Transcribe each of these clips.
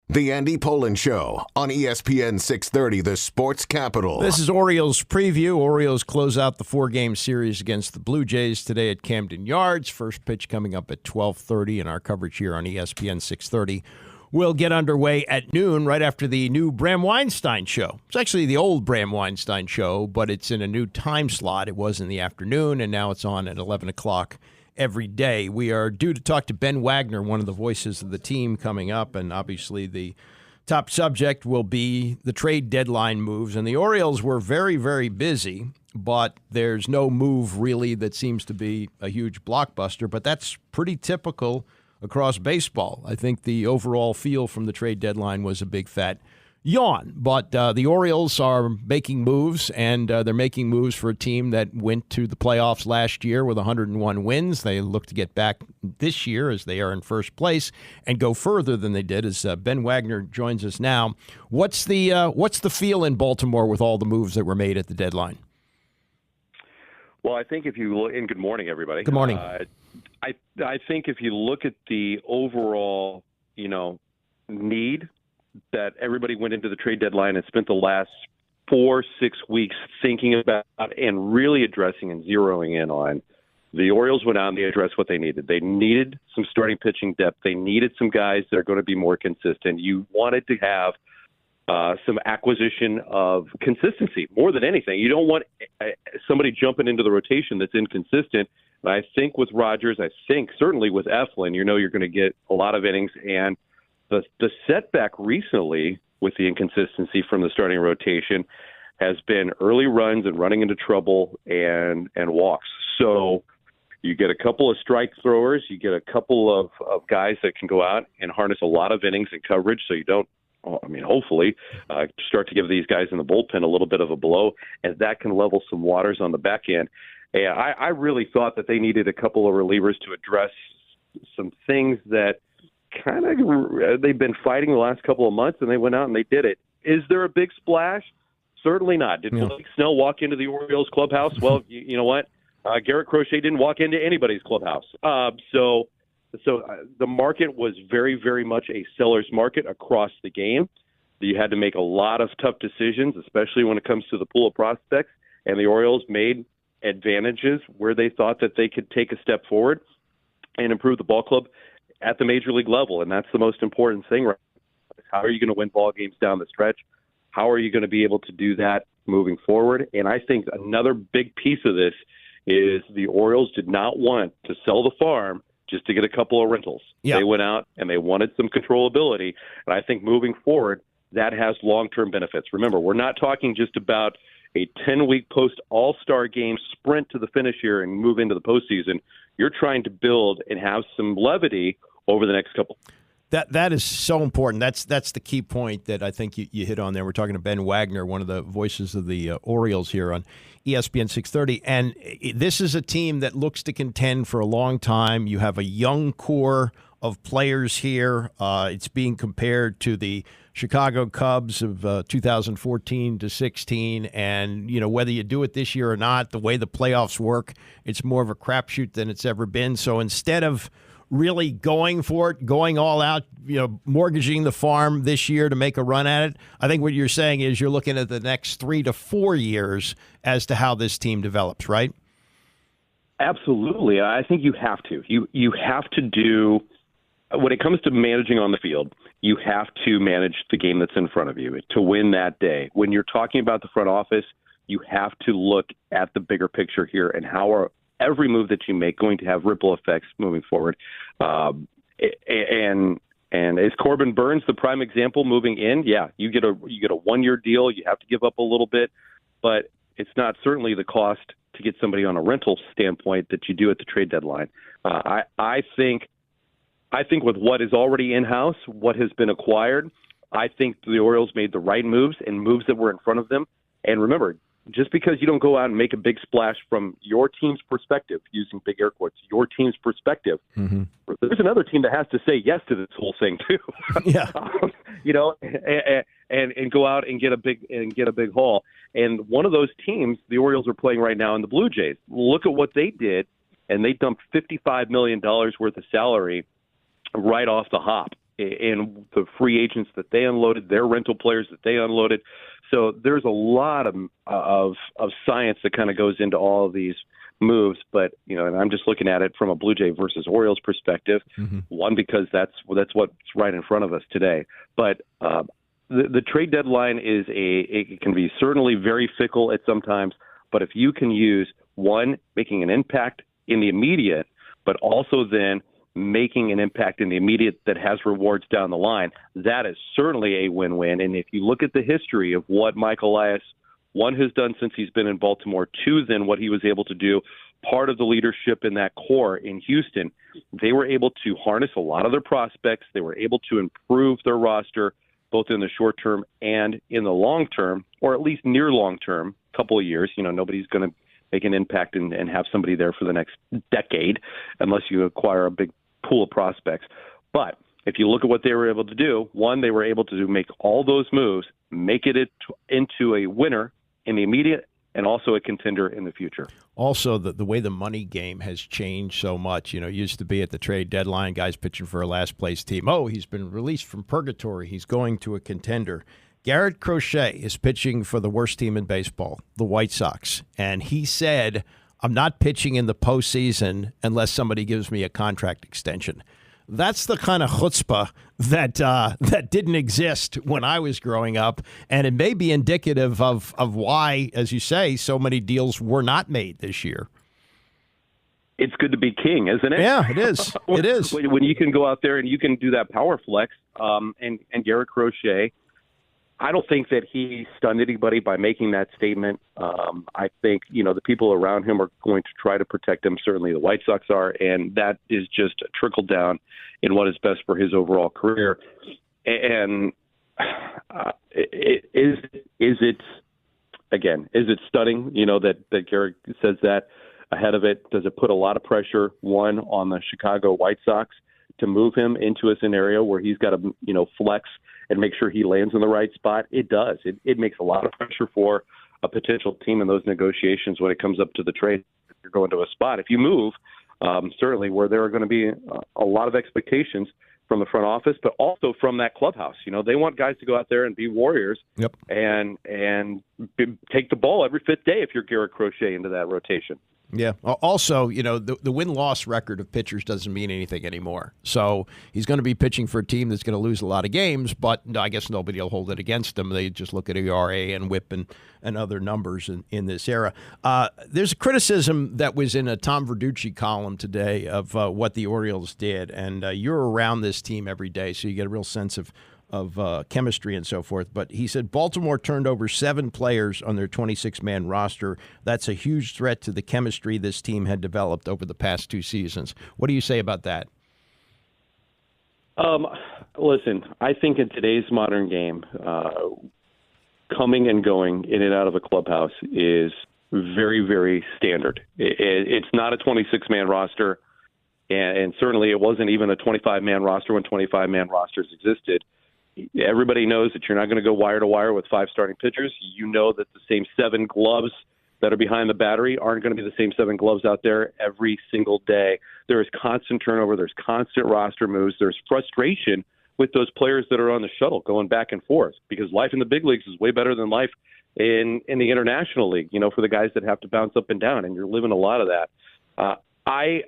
The Andy Pollin Show on ESPN 630, the sports capital. This is Orioles preview. Orioles close out the 4-game series against the Blue Jays today at Camden Yards. First pitch coming up at 12:30, and our coverage here on ESPN 630 will get underway at noon right after the new Bram Weinstein show. It's actually the old Bram Weinstein show, but it's in a new time slot. It was in the afternoon, and now it's on at 11 o'clock every day. We are due to talk to Ben Wagner, one of the voices of the team, coming up, and obviously the top subject will be the trade deadline moves. And the Orioles were very, very busy, but there's no move really that seems to be a huge blockbuster, but that's pretty typical across baseball. I think the overall feel from the trade deadline was a big fat yawn, but the Orioles are making moves, and they're making moves for a team that went to the playoffs last year with 101 wins. They look to get back this year as they are in first place and go further than they did. As Ben Wagner joins us now, what's the feel in Baltimore with all the moves that were made at the deadline? Well, I think if you look, and good morning, everybody. Good morning. I think if you look at the overall, need that everybody went into the trade deadline and spent the last 4-6 weeks thinking about and really addressing and zeroing in on. The Orioles went out and they addressed what they needed. They needed some starting pitching depth. They needed some guys that are going to be more consistent. You wanted to have some acquisition of consistency more than anything. You don't want somebody jumping into the rotation that's inconsistent. And I think with Rogers, certainly with Eflin, you're going to get a lot of innings. And the setback recently with the inconsistency from the starting rotation has been early runs and running into trouble and walks. So you get a couple of strike throwers, you get a couple of guys that can go out and harness a lot of innings and coverage so you don't, hopefully, start to give these guys in the bullpen a little bit of a blow, and that can level some waters on the back end. And I really thought that they needed a couple of relievers to address some things that kind of they've been fighting the last couple of months, and they went out and they did it. Is there a big splash? Certainly not. Did Blake Snell walk into the Orioles clubhouse? Well, you know what? Garrett Crochet didn't walk into anybody's clubhouse. So the market was very, very much a seller's market across the game. You had to make a lot of tough decisions, especially when it comes to the pool of prospects, and the Orioles made advantages where they thought that they could take a step forward and improve the ball club at the major league level, and that's the most important thing right now. How are you going to win ball games down the stretch? How are you going to be able to do that moving forward? And I think another big piece of this is the Orioles did not want to sell the farm just to get a couple of rentals. Yeah. They went out and they wanted some controllability, and I think moving forward, that has long-term benefits. Remember, we're not talking just about a 10-week post-All-Star game sprint to the finish here and move into the postseason. You're trying to build and have some levity over the next couple. That is so important. That's the key point that I think you hit on there. We're talking to Ben Wagner, one of the voices of the Orioles here on ESPN 630. And this is a team that looks to contend for a long time. You have a young core of players here. It's being compared to the Chicago Cubs of 2014 to 16. And, whether you do it this year or not, the way the playoffs work, it's more of a crapshoot than it's ever been. So instead of really going for it, going all out, mortgaging the farm this year to make a run at it, I think what you're saying is you're looking at the next 3 to 4 years as to how this team develops, right? Absolutely. I think you have to. You have to do, when it comes to managing on the field, you have to manage the game that's in front of you to win that day. When you're talking about the front office, you have to look at the bigger picture here and how are every move that you make going to have ripple effects moving forward. And is Corbin Burns the prime example moving in? Yeah, you get a 1-year deal. You have to give up a little bit, but it's not certainly the cost to get somebody on a rental standpoint that you do at the trade deadline. I think with what is already in-house, what has been acquired, I think the Orioles made the right moves and moves that were in front of them. And remember, just because you don't go out and make a big splash from your team's perspective, using big air quotes, your team's perspective, there's another team that has to say yes to this whole thing too. Yeah, and go out and get a big haul. And one of those teams, the Orioles are playing right now in the Blue Jays. Look at what they did, and they dumped $55 million worth of salary right off the hop. in the free agents that they unloaded, their rental players that they unloaded. So there's a lot of science that kind of goes into all of these moves. But, and I'm just looking at it from a Blue Jay versus Orioles perspective. Mm-hmm. One, because that's what's right in front of us today. But the trade deadline it can be certainly very fickle at sometimes. But if you can use, one, making an impact in the immediate, but also then making an impact in the immediate that has rewards down the line, that is certainly a win-win. And if you look at the history of what Mike Elias, one, has done since he's been in Baltimore, two, then what he was able to do, part of the leadership in that core in Houston, they were able to harness a lot of their prospects. They were able to improve their roster, both in the short term and in the long term, or at least near long term, couple of years. Nobody's going to make an impact and have somebody there for the next decade unless you acquire a big pool of prospects. But if you look at what they were able to do, one, they were able to make all those moves, make it into a winner in the immediate and also a contender in the future. Also, the way the money game has changed so much. It used to be at the trade deadline, guys pitching for a last-place team. Oh, he's been released from purgatory. He's going to a contender. Garrett Crochet is pitching for the worst team in baseball, the White Sox. And he said, I'm not pitching in the postseason unless somebody gives me a contract extension. That's the kind of chutzpah that didn't exist when I was growing up, and it may be indicative of why, as you say, so many deals were not made this year. It's good to be king, isn't it? Yeah, it is. It is. When you can go out there and you can do that power flex, and Garrett Crochet, I don't think that he stunned anybody by making that statement. I think, the people around him are going to try to protect him. Certainly the White Sox are, and that is just a trickle down in what is best for his overall career. And is it stunning, that Garrett says that ahead of it? Does it put a lot of pressure, one, on the Chicago White Sox to move him into a scenario where he's got to, flex and make sure he lands in the right spot? It does. It makes a lot of pressure for a potential team in those negotiations when it comes up to the trade. You're going to a spot. If you move, certainly where there are going to be a lot of expectations from the front office, but also from that clubhouse. They want guys to go out there and be warriors. Yep. and take the ball every fifth day if you're Garrett Crochet into that rotation. Yeah. Also, the win-loss record of pitchers doesn't mean anything anymore. So he's going to be pitching for a team that's going to lose a lot of games, but I guess nobody will hold it against him. They just look at ERA and WHIP and other numbers in this era. There's a criticism that was in a Tom Verducci column today of what the Orioles did, and you're around this team every day, so you get a real sense of chemistry and so forth. But he said Baltimore turned over 7 players on their 26-man roster. That's a huge threat to the chemistry this team had developed over the past 2 seasons. What do you say about that? Listen, I think in today's modern game, coming and going in and out of a clubhouse is very, very standard. It's not a 26-man roster, and certainly it wasn't even a 25-man roster when 25-man rosters existed. Everybody knows that you're not going to go wire to wire with 5 starting pitchers. You know that the same 7 gloves that are behind the battery aren't going to be the same 7 gloves out there every single day. There is constant turnover. There's constant roster moves. There's frustration with those players that are on the shuttle going back and forth, because life in the big leagues is way better than life in the international league, for the guys that have to bounce up and down, and you're living a lot of that. I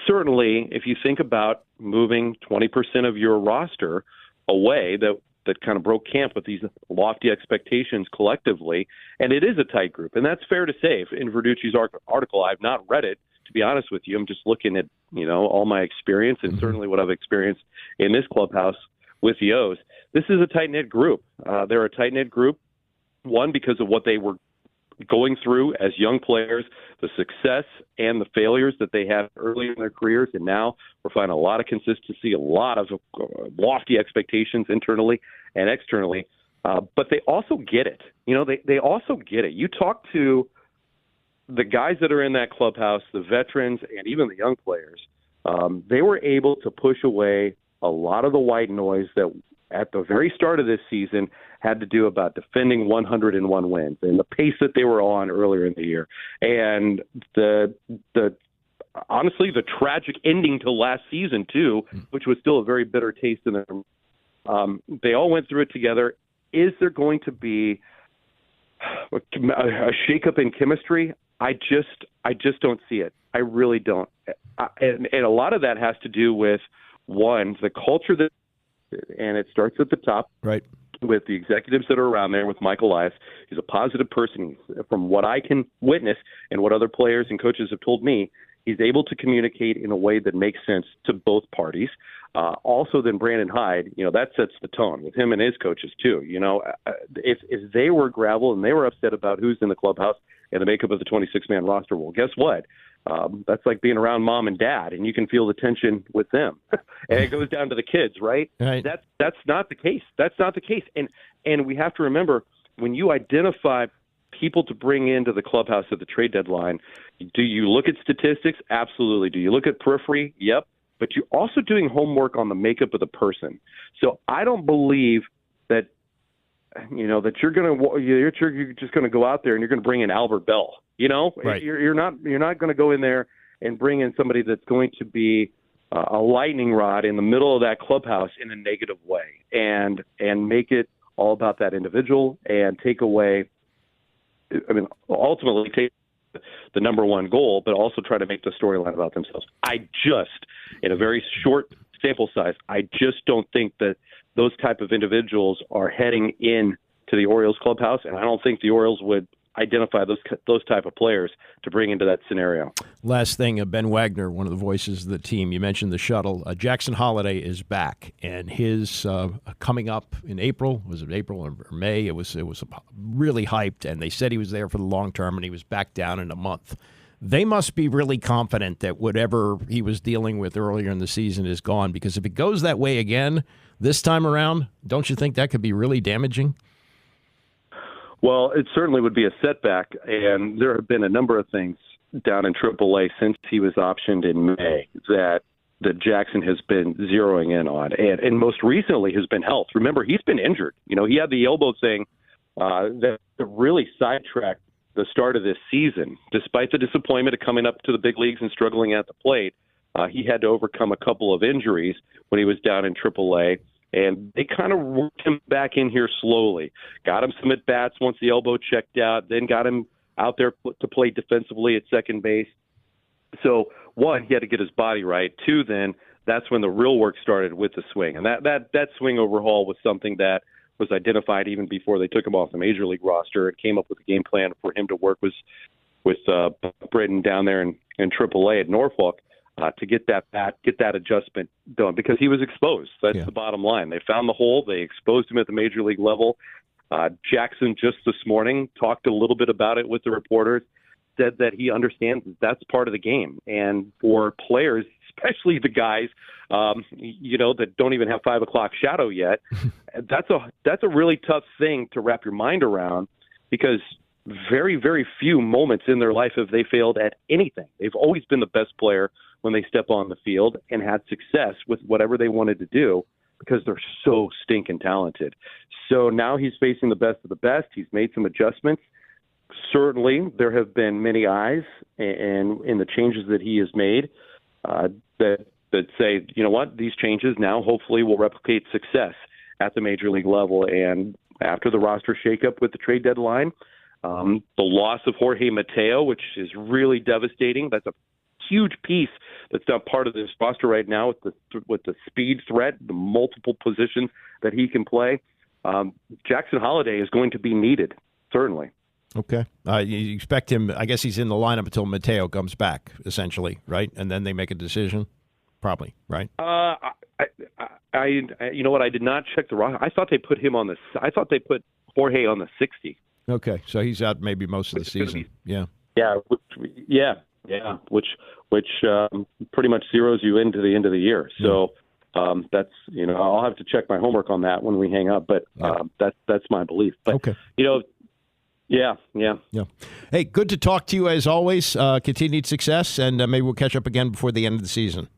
certainly, if you think about moving 20% of your roster away, that kind of broke camp with these lofty expectations collectively, and it is a tight group, and that's fair to say. In Verducci's article, I've not read it, to be honest with you. I'm just looking at all my experience and certainly what I've experienced in this clubhouse with the O's. This is a tight-knit group. They're a tight-knit group, one, because of what they were going through as young players, the success and the failures that they had early in their careers, and now we're finding a lot of consistency, a lot of lofty expectations internally and externally. But they also get it. They also get it. You talk to the guys that are in that clubhouse, the veterans, and even the young players, they were able to push away a lot of the white noise that at the very start of this season had to do about defending 101 wins and the pace that they were on earlier in the year, and the honestly, the tragic ending to last season too, which was still a very bitter taste in them. They all went through it together. Is there going to be a shakeup in chemistry? I just don't see it. I really don't. And a lot of that has to do with, one, the culture and it starts at the top, right, with the executives that are around there, with Michael Elias. He's a positive person. From what I can witness and what other players and coaches have told me, he's able to communicate in a way that makes sense to both parties. Also, then Brandon Hyde, that sets the tone with him and his coaches too. If they were gravel and they were upset about who's in the clubhouse and the makeup of the 26-man roster, well, guess what? That's like being around mom and dad, and you can feel the tension with them. And it goes down to the kids, right? Right. That's not the case. That's not the case. And we have to remember, when you identify people to bring into the clubhouse at the trade deadline, do you look at statistics? Absolutely. Do you look at periphery? Yep. But you're also doing homework on the makeup of the person. So I don't believe that that you're just going to go out there and you're going to bring in Albert Bell. Right. You're not going to go in there and bring in somebody that's going to be a lightning rod in the middle of that clubhouse in a negative way, and make it all about that individual and take away. Ultimately take the number one goal, but also try to make the storyline about themselves. In a very short sample size, I just don't think that those type of individuals are heading in to the Orioles clubhouse, and I don't think the Orioles would identify those type of players to bring into that scenario. Last thing, Ben Wagner, one of the voices of the team, you mentioned the shuttle. Jackson Holliday is back, and his coming up in April, was it April or May? It was really hyped, and they said he was there for the long term, and he was back down in a month. They must be really confident that whatever he was dealing with earlier in the season is gone, because if it goes that way again this time around, don't you think that could be really damaging? Well, it certainly would be a setback, and there have been a number of things down in AAA since he was optioned in May that Jackson has been zeroing in on, and most recently has been health. Remember, he's been injured. He had the elbow thing that really sidetracked the start of this season. Despite the disappointment of coming up to the big leagues and struggling at the plate, he had to overcome a couple of injuries when he was down in AAA. And they kind of worked him back in here slowly. Got him some at-bats once the elbow checked out, then got him out there to play defensively at second base. So, one, he had to get his body right. Two, then, that's when the real work started with the swing. And that swing overhaul was something that was identified even before they took him off the Major League roster and came up with a game plan for him to work with Britton down there in AAA at Norfolk. To get that adjustment done, because he was exposed. That's the bottom line. They found the hole. They exposed him at the major league level. Jackson just this morning talked a little bit about it with the reporters, said that he understands that's part of the game. And for players, especially the guys, that don't even have 5 o'clock shadow yet, that's a really tough thing to wrap your mind around, because very, very few moments in their life have they failed at anything. They've always been the best player when they step on the field and had success with whatever they wanted to do, because they're so stinking talented. So now he's facing the best of the best. He's made some adjustments. Certainly, there have been many eyes and in the changes that he has made that say, you know what, these changes now hopefully will replicate success at the major league level. And after the roster shakeup with the trade deadline, the loss of Jorge Mateo, which is really devastating. That's a huge piece that's not part of this roster right now with the speed threat, the multiple positions that he can play. Jackson Holliday is going to be needed, certainly. Okay. You expect him, I guess he's in the lineup until Mateo comes back, essentially, right? And then they make a decision? Probably, right? You know what? I did not check the roster. I thought they put Jorge on the 60. Okay, so he's out maybe most of the season. Yeah. Which pretty much zeroes you into the end of the year. So that's I'll have to check my homework on that when we hang up. But that's my belief. But okay. Yeah. Hey, good to talk to you as always. Continued success, and maybe we'll catch up again before the end of the season.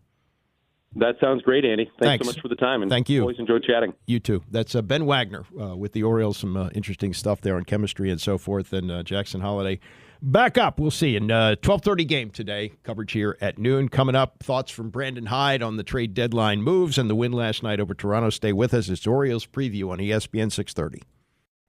That sounds great, Andy. Thanks so much for the time. And thank you. Always enjoy chatting. You too. That's Ben Wagner with the Orioles. Some interesting stuff there on chemistry and so forth. And Jackson Holliday Back up. We'll see in 12:30 game today. Coverage here at noon. Coming up, thoughts from Brandon Hyde on the trade deadline moves and the win last night over Toronto. Stay with us. It's Orioles preview on ESPN 630.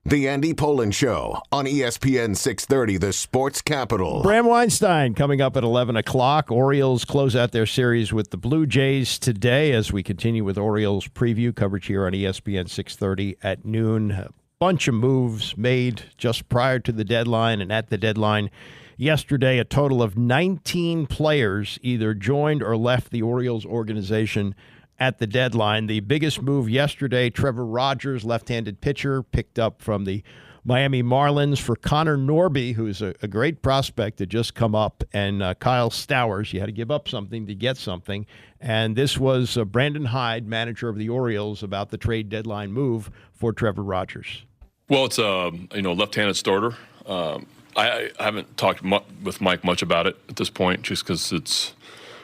The Andy Pollin Show on ESPN 630, the sports capital. Bram Weinstein coming up at 11 o'clock. Orioles close out their series with the Blue Jays today as we continue with Orioles preview coverage here on ESPN 630 at noon. Bunch of moves made just prior to the deadline and at the deadline yesterday. A total of 19 players either joined or left the Orioles organization at the deadline. The biggest move yesterday, Trevor Rogers, left-handed pitcher, picked up from the Miami Marlins for Connor Norby, who's a great prospect that just come up, and Kyle Stowers. You had to give up something to get something. And this was Brandon Hyde, manager of the Orioles, about the trade deadline move for Trevor Rogers. Well, it's a left-handed starter. I haven't talked with Mike much about it at this point, just because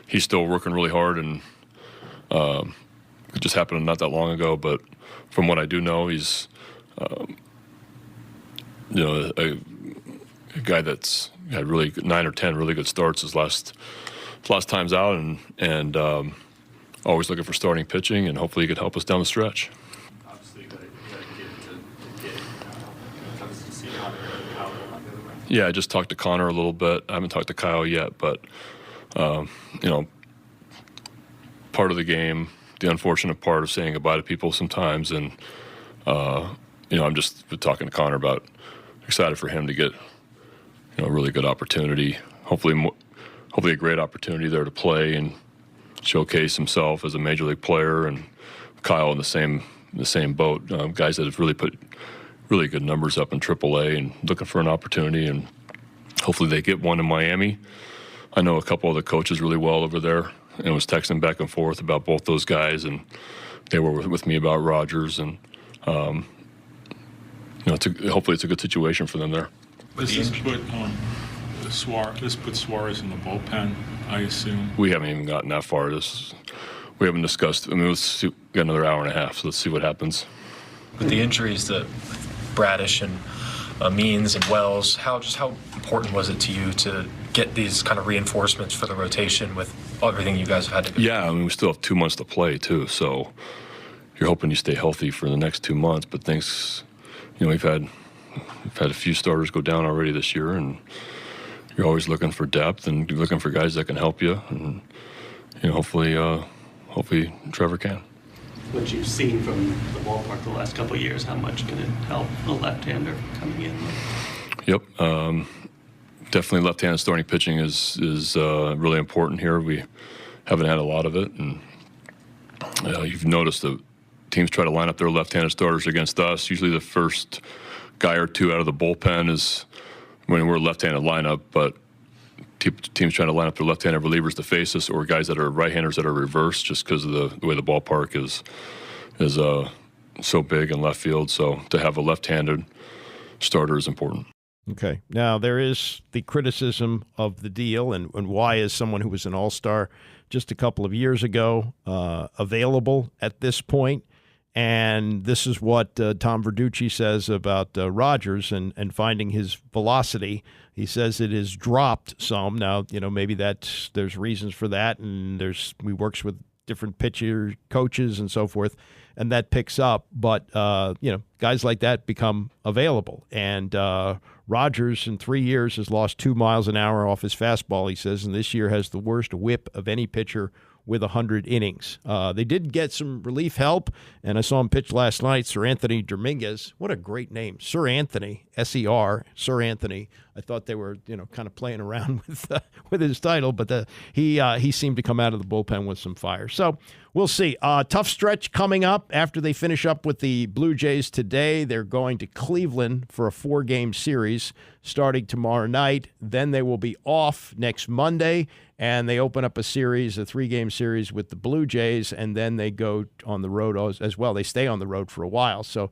he's still working really hard, and it just happened not that long ago. But from what I do know, he's a guy that's had really good, 9 or 10 really good starts his last times out, and always looking for starting pitching, and hopefully he could help us down the stretch. Yeah, I just talked to Connor a little bit. I haven't talked to Kyle yet, but part of the game, the unfortunate part of saying goodbye to people sometimes, and I'm just talking to Connor about excited for him to get a really good opportunity. Hopefully a great opportunity there to play and showcase himself as a major league player, and Kyle in the same boat. Guys that have really put really good numbers up in AAA and looking for an opportunity, and hopefully they get one in Miami. I know a couple of the coaches really well over there, and was texting back and forth about both those guys, and they were with me about Rogers, and hopefully it's a good situation for them there. This puts Suarez in the bullpen, I assume. We haven't even gotten that far. We haven't discussed. We got another hour and a half, so let's see what happens. With the injuries to Bradish and Means and Wells, how important was it to you to get these kind of reinforcements for the rotation with everything you guys have had to do? Yeah, we still have 2 months to play too, so you're hoping you stay healthy for the next 2 months. But things, we've had a few starters go down already this year, and you're always looking for depth and you're looking for guys that can help you, and hopefully Trevor can. What you've seen from the ballpark the last couple of years, how much can it help a left-hander coming in? Yep. Definitely left-handed starting pitching is really important here. We haven't had a lot of it, and you've noticed that teams try to line up their left-handed starters against us. Usually the first guy or two out of the bullpen is when we're a left-handed lineup, but teams trying to line up their left-handed relievers to face us, or guys that are right-handers that are reversed, just because of the way the ballpark is so big in left field. So to have a left-handed starter is important. Okay. Now, there is the criticism of the deal, and why is someone who was an all-star just a couple of years ago available at this point? And this is what Tom Verducci says about Rogers and finding his velocity. He says it has dropped some. Now, maybe there's reasons for that, and he works with different pitcher coaches and so forth, and that picks up. But, guys like that become available. And Rogers in 3 years has lost 2 miles an hour off his fastball, he says, and this year has the worst whip of any pitcher with 100 innings. They did get some relief help, and I saw him pitch last night, Sir Anthony Dominguez. What a great name, Sir Anthony, S-E-R, Sir Anthony. I thought they were, kind of playing around with his title, but he seemed to come out of the bullpen with some fire. So we'll see. Tough stretch coming up after they finish up with the Blue Jays today. They're going to Cleveland for a 4-game series starting tomorrow night. Then they will be off next Monday, and they open up a 3-game series with the Blue Jays, and then they go on the road as well. They stay on the road for a while, so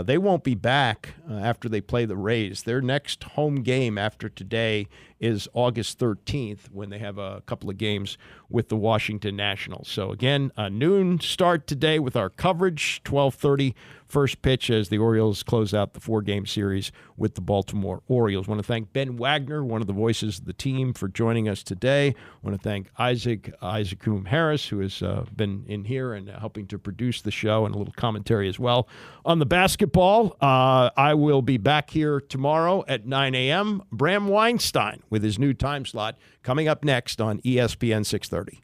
they won't be back after they play the Rays. Their next home game after today is August 13th when they have a couple of games with the Washington Nationals. So again, a noon start today with our coverage, 12:30 first pitch as the Orioles close out the 4-game series with the Baltimore Orioles. I want to thank Ben Wagner, one of the voices of the team, for joining us today. I want to thank Isaac Harris, who has been in here and helping to produce the show, and a little commentary as well on the basketball. I will be back here tomorrow at 9 a.m. Bram Weinstein with his new time slot coming up next on ESPN 630.